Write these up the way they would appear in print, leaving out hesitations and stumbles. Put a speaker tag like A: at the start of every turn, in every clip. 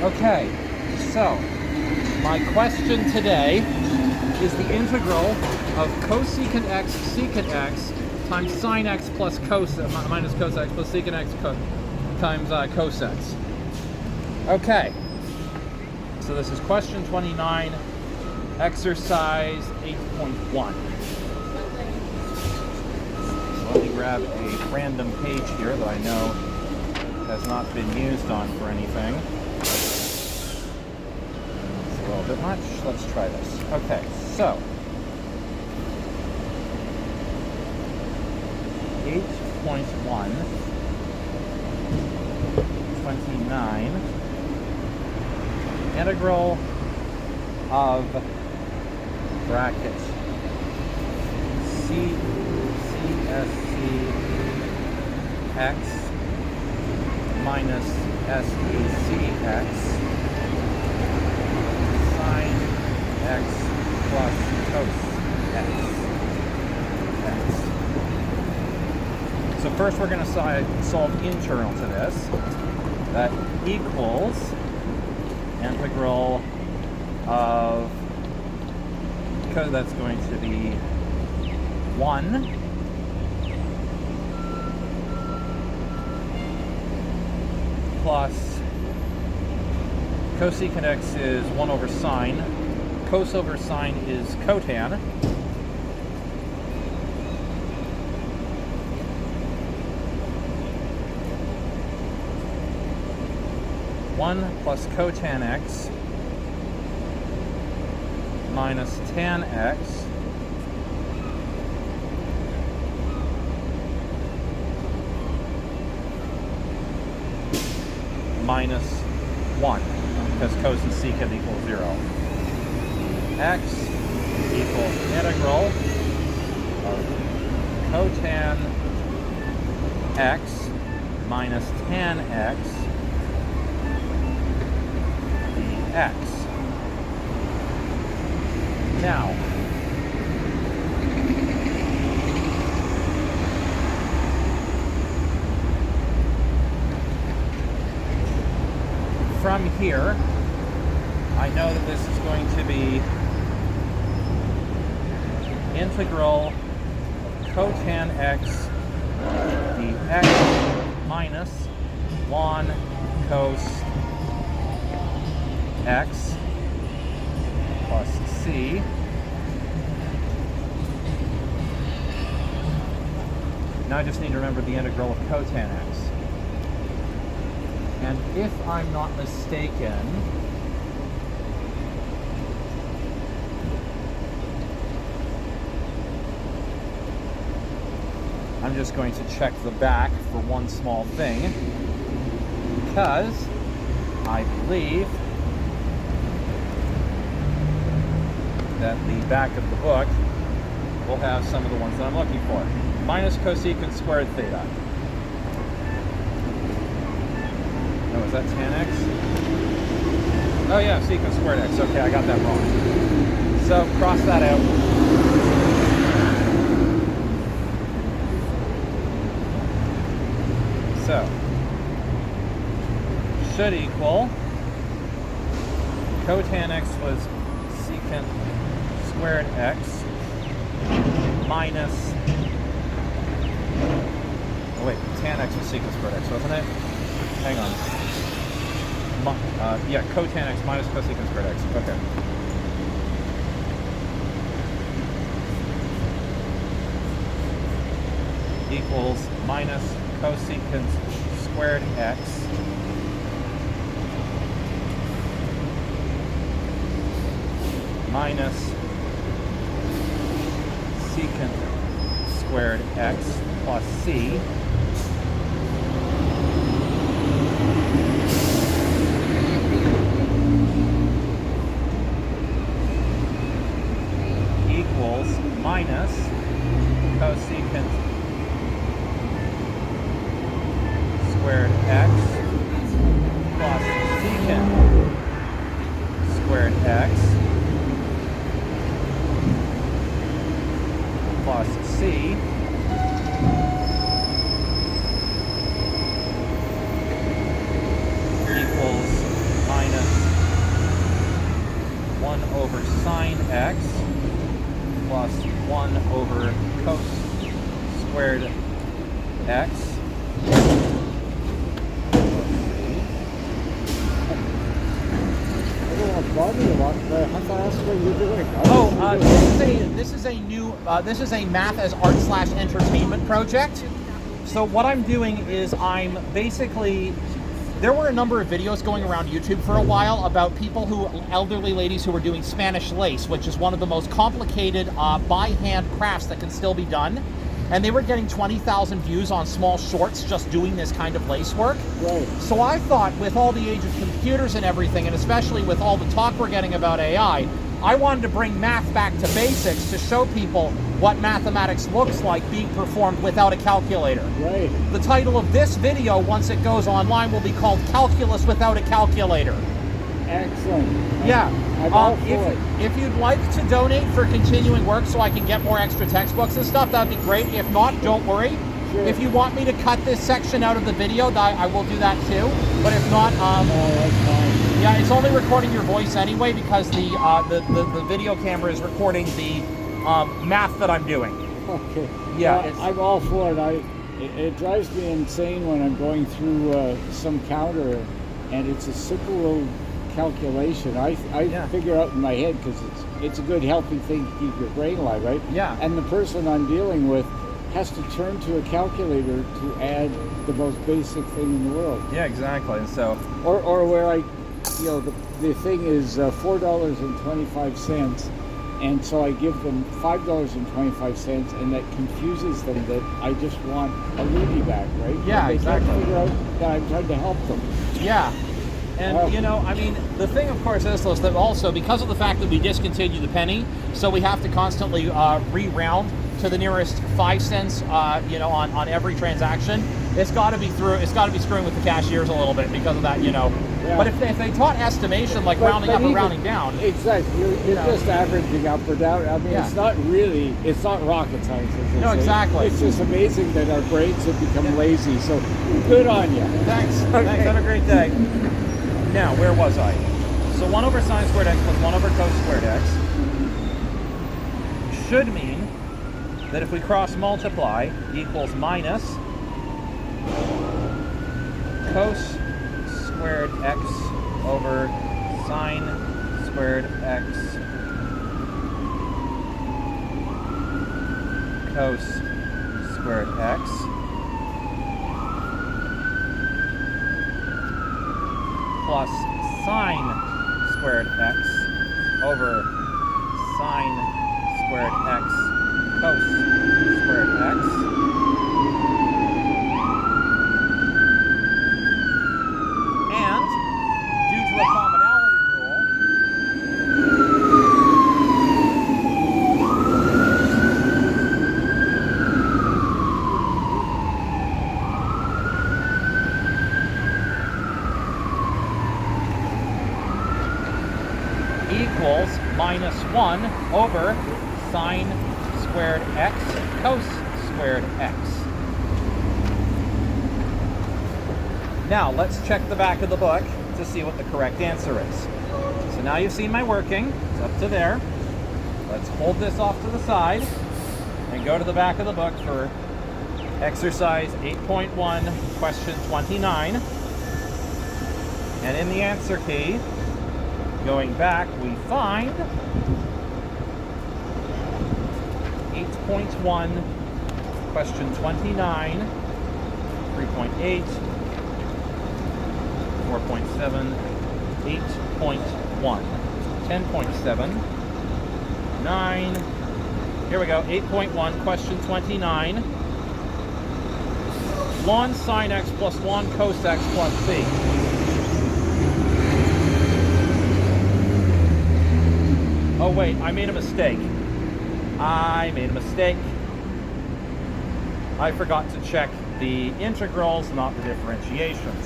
A: Okay, so my question today is the integral of cosecant x secant x times sine x plus minus cos x plus secant x times cos x. Okay, so this is question 29, exercise 8.1. So let me grab a random page here that I know has not been used on for anything. It's a little bit much. Let's try this. Okay, so 8.1, 29, integral of bracket CSC x minus SEC x sine x plus cos x. So first we're going to solve internal to this. That equals integral of, because that's going to be 1 plus cosecant x is 1 over sine. Cos over sine is cotan. One plus cotan x minus tan x minus 1, because cos and secant equals 0. X equals integral of cotan x minus tan x dx. Now, from here, I know that this is going to be integral of cotan x dx minus 1 cos x plus c now I just need to remember the integral of cotan x. And if I'm not mistaken, I'm just going to check the back for one small thing, because I believe that the back of the book will have some of the ones that I'm looking for. Minus cosecant squared theta. Oh, is that tan x? Oh yeah, secant squared x. Okay, I got that wrong. So cross that out. So should equal cotan x was secant squared x minus, oh wait, tan x was secant squared x, wasn't it? Hang on. Yeah, cotan x minus cosecant squared x. Okay. Equals minus cosecant squared x minus secant squared x plus c equals minus cosecant squared x plus secant squared x plus c equals minus x plus 1 over cos squared x. This is a math as art / entertainment project. So what I'm doing is I'm basically, there were a number of videos going around YouTube for a while about elderly ladies who were doing Spanish lace, which is one of the most complicated by hand crafts that can still be done. And they were getting 20,000 views on small shorts just doing this kind of lace work.
B: Right.
A: So I thought, with all the age of computers and everything, and especially with all the talk we're getting about AI, I wanted to bring math back to basics to show people what mathematics looks like being performed without a calculator.
B: Right.
A: The title of this video, once it goes online, will be called Calculus Without a Calculator.
B: Excellent.
A: Yeah.
B: I'm all for it.
A: If you'd like to donate for continuing work so I can get more extra textbooks and stuff, that'd be great. If not, don't worry.
B: Sure.
A: If you want me to cut this section out of the video, I will do that too. But if not,
B: that's fine.
A: yeah, it's only recording your voice anyway because the video camera is recording the math that I'm doing.
B: Okay.
A: Yeah,
B: Well, I'm all for it. It drives me insane when I'm going through some counter, and it's a simple little calculation. I figure out in my head, because it's a good healthy thing to keep your brain alive, right?
A: Yeah.
B: And the person I'm dealing with has to turn to a calculator to add the most basic thing in the world.
A: Yeah, exactly. And so,
B: Or where the thing is $4.25, and so I give them $5.25, and that confuses them that I just want a loonie back, right?
A: Yeah,
B: they
A: exactly.
B: can't figure out that I'm trying to help them.
A: yeah. And, the thing, of course, is that also, because of the fact that we discontinued the penny, so we have to constantly re-round to the nearest 5 cents, on every transaction. It's got to be screwing with the cashiers a little bit because of that,
B: Yeah.
A: But if they taught estimation, like rounding up and rounding down.
B: Exactly. You're just averaging up or down. I mean,
A: Yeah.
B: it's not rocket science, as they
A: No,
B: say.
A: exactly.
B: It's just amazing that our brains have become lazy. So good on you.
A: Thanks.
B: Okay.
A: Thanks. Have a great day. Now, where was I? So 1 over sine squared x plus 1 over cos squared x should mean that if we cross multiply equals minus cos squared x over sine squared x cos squared x plus sine squared x over sine squared x cos squared x and, due to a commonality rule, equals minus 1 over sine squared x cos squared x. Now let's check the back of the book to see what the correct answer is. So now you've seen my working. It's up to there. Let's hold this off to the side and go to the back of the book for exercise 8.1, question 29. And in the answer key, going back, we find 8.1, question 29, 3.8, 4.7, 8.1, 10.7, 9, here we go, 8.1, question 29, ln sine x plus ln cos x plus c. Oh wait, I made a mistake. I forgot to check the integrals, not the differentiations.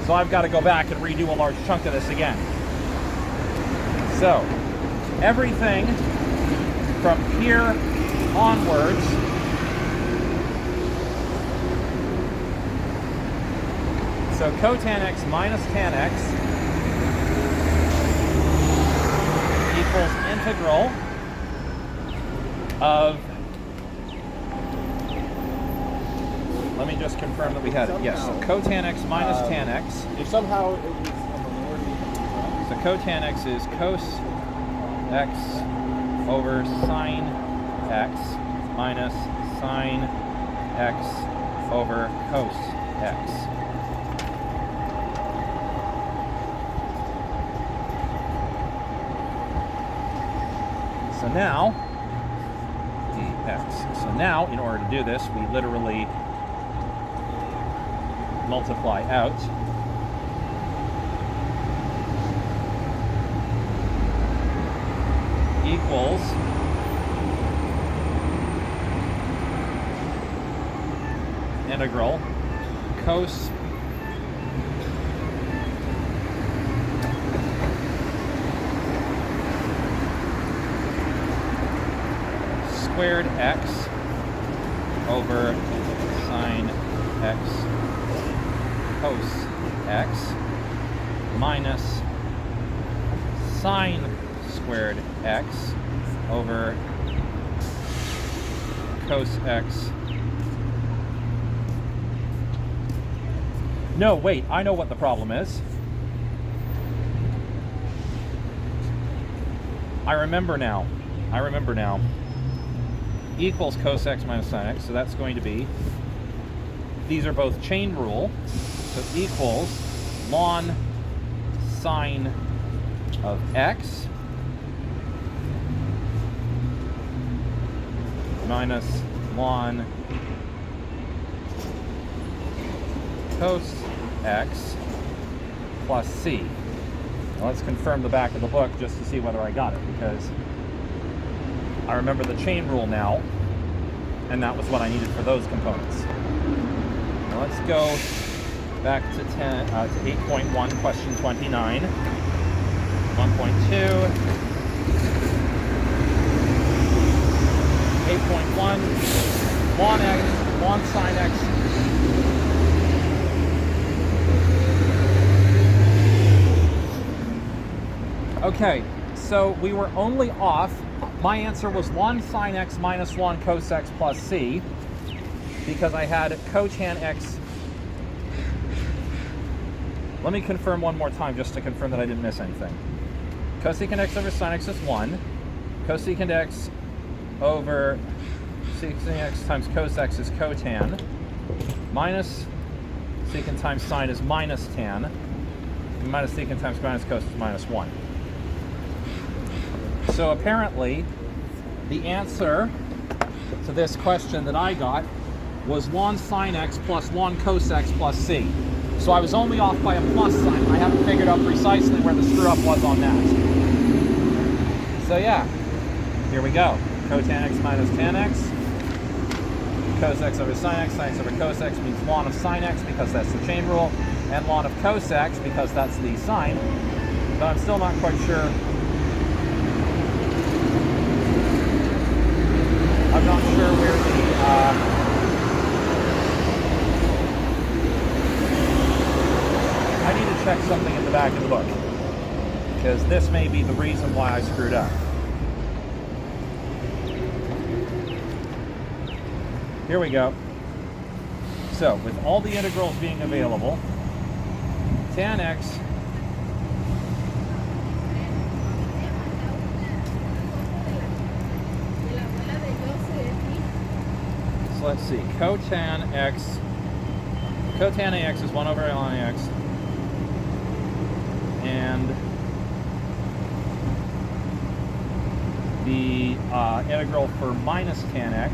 A: So I've got to go back and redo a large chunk of this again. So, everything from here onwards so cotan x minus tan x equals integral of, let me just confirm that we had it. Yes, so cotan x minus tan x.
C: If somehow it was a minority,
A: So cotan x is cos x over sine x minus sine x over cos x. So now, dx. So now, in order to do this, we literally multiply out. Equals integral cos squared x over sine x cos x minus sine squared x over cos x. No, wait, I know what the problem is. I remember now. Equals cos x minus sine x, so that's going to be, these are both chain rule, so equals ln sine of x minus ln cos x plus c. Now let's confirm the back of the book just to see whether I got it, because I remember the chain rule now, and that was what I needed for those components. Now let's go back to 8.1, question 29. 1.2. 8.1, ln x, ln sine x. Okay, so we were only off. My answer was ln sine x minus ln cos x plus c, because I had cotan x. Let me confirm one more time just to confirm that I didn't miss anything. Cosecant x over sine x is 1. Cosecant x over secant x times cos x is cotan. Minus secant times sine is minus tan. And minus secant times minus cos is minus 1. So apparently, the answer to this question that I got was ln sine x plus ln cos x plus c. So I was only off by a plus sign. I haven't figured out precisely where the screw up was on that. So yeah, here we go. Cotan x minus tan x. Cos x over sine x over cos x means ln of sine x because that's the chain rule, and ln of cos x because that's the sine. But I'm still not quite sure. I'm not sure where the I need to check something in the back of the book, because this may be the reason why I screwed up. Here we go. So, with all the integrals being available, tan x so let's see, cotan x, cotan ax is 1 over ln ax, and the integral for minus tan x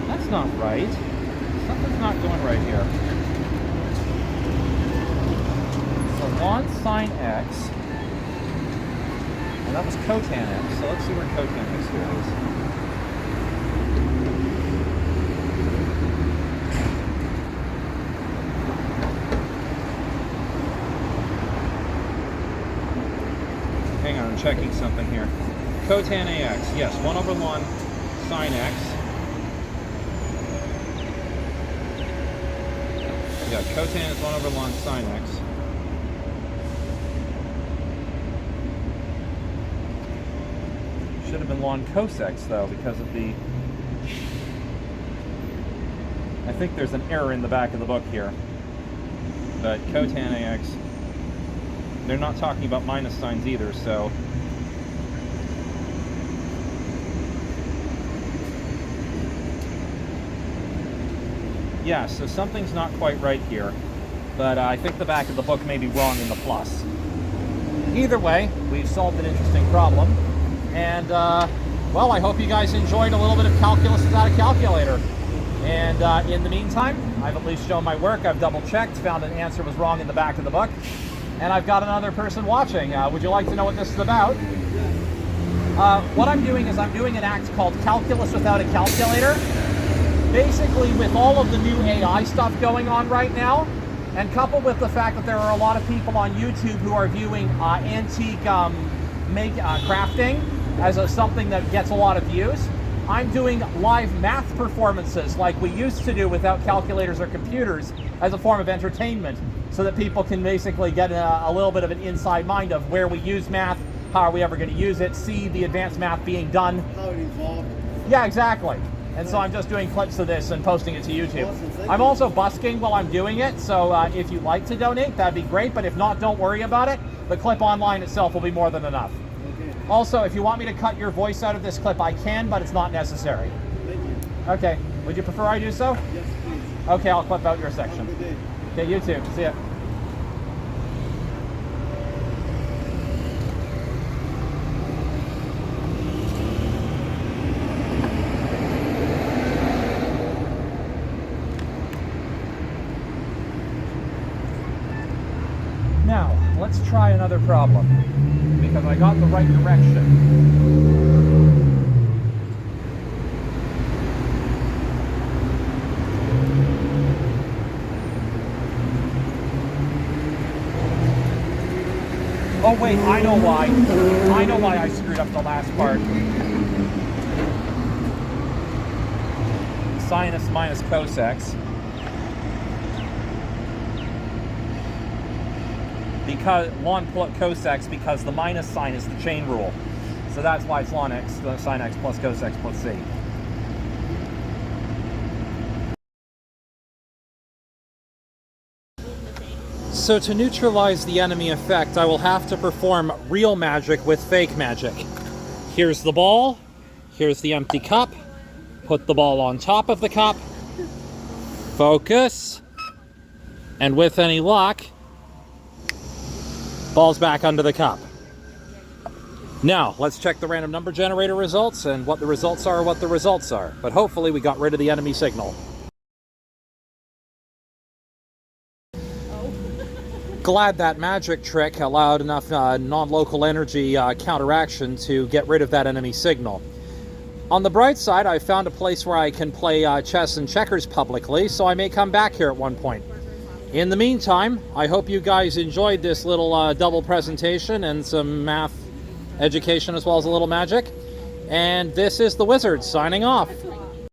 A: that's not right. Something's not going right here. So ln sine x, and that was cotan x, so let's see where cotan x here is. Hang on, I'm checking something here. Cotan ax, yes, 1 over ln sine x. Yeah, cotan is 1 over ln sine x. Should have been ln cos x though, because of the... I think there's an error in the back of the book here. But cotan ax, they're not talking about minus signs either, so... Yeah, so something's not quite right here. But I think the back of the book may be wrong in the plus. Either way, we've solved an interesting problem. And, well, I hope you guys enjoyed a little bit of calculus without a calculator. And in the meantime, I've at least shown my work. I've double-checked, found an answer was wrong in the back of the book. And I've got another person watching. Would you like to know what this is about? What I'm doing is I'm doing an act called Calculus Without a Calculator. Basically, with all of the new AI stuff going on right now, and coupled with the fact that there are a lot of people on YouTube who are viewing antique crafting as something that gets a lot of views, I'm doing live math performances like we used to do without calculators or computers as a form of entertainment, so that people can basically get a little bit of an inside mind of where we use math, how are we ever going to use it, see the advanced math being done.
D: How it evolved.
A: Yeah, exactly. And so I'm just doing clips of this and posting it to YouTube. I'm also busking while I'm doing it, so if you'd like to donate, that'd be great, but if not, don't worry about it. The clip online itself will be more than enough.
D: Okay.
A: Also, if you want me to cut your voice out of this clip, I can, but it's not necessary.
D: Thank you.
A: Okay, would you prefer I do so?
D: Yes, please.
A: Okay, I'll clip out your
D: Have a
A: section.
D: good day.
A: Okay, you too. See ya. Now, let's try another problem, because I got the right direction. Oh wait, I know why. I know why I screwed up the last part. Sinus minus cos x. Because ln cos x, because the minus sign is the chain rule. So that's why it's ln x, sin x plus cos x plus c. So to neutralize the enemy effect, I will have to perform real magic with fake magic. Here's the ball, here's the empty cup, put the ball on top of the cup, focus, and with any luck, ball's back under the cup. Now, let's check the random number generator results, and what the results are, what the results are. But hopefully we got rid of the enemy signal. Glad that magic trick allowed enough non-local energy counteraction to get rid of that enemy signal. On the bright side, I found a place where I can play chess and checkers publicly, so I may come back here at one point. In the meantime, I hope you guys enjoyed this little double presentation and some math education as well as a little magic. And this is the Wizard signing off.